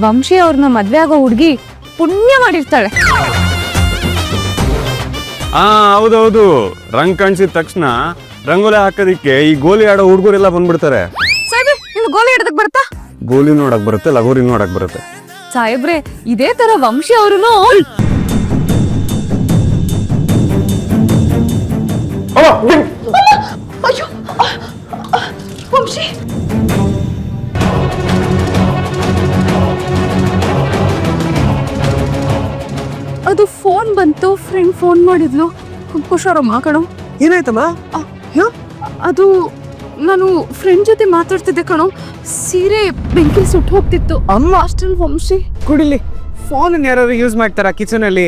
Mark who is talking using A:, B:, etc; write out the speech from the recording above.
A: ವಂಶಿ ಅವ್ರನ್ನ ಮದ್ವೆ ಆಗೋ ಹುಡುಗಿ ಪುಣ್ಯ ಮಾಡಿರ್ತಾಳೆ.
B: ಹೌದೌದು, ರಂಗ್ ಕಾಣಿಸಿದ ತಕ್ಷಣ ರಂಗೋಲಿ ಹಾಕೋದಿಕ್ಕೆ ಈ ಗೋಲಿ ಆಡೋ ಹುಡುಗರೆಲ್ಲ ಬಂದ್ಬಿಡ್ತಾರೆ.
A: ಸಾಹೇಬ್ರೆ, ನಿಮ್ಗೆ ಗೋಲಿ ಆಡೋದಕ್ ಬರುತ್ತಾ?
B: ಗೋಲಿ ನೋಡಕ್ ಬರುತ್ತೆ, ಲಗೋರಿ ನೋಡಕ್ ಬರುತ್ತೆ.
A: ಸಾಹೇಬ್ರೆ, ಇದೇ ತರ ವಂಶಿ ಅವ್ರು ವಂಶಿ ಅದು ಫೋನ್ ಬಂತು, ಫ್ರೆಂಡ್ ಫೋನ್ ಮಾಡಿದ್ಲು. ಹುಷಾರಮ್ಮ ಕಣೋ.
C: ಏನಾಯ್ತಮ್ಮ?
A: ಅದು ನಾನು ಫ್ರೆಂಡ್ ಜೊತೆ ಮಾತಾಡ್ತಿದ್ದೆ ಕಣೋ, ಸೀರೆ ಬೆಂಕಿ ಸುಟ್ಟು ಹೋಗ್ತಿತ್ತು.
C: ಅಮ್ಮ
A: ಅಷ್ಟಲ್ಲಿ ವಂಶಿ
C: ಕುಡಿಲಿ. ಫೋನ್ ಯಾರು ಯೂಸ್ ಮಾಡ್ತಾರ ಕಿಚನ್ ಅಲ್ಲಿ?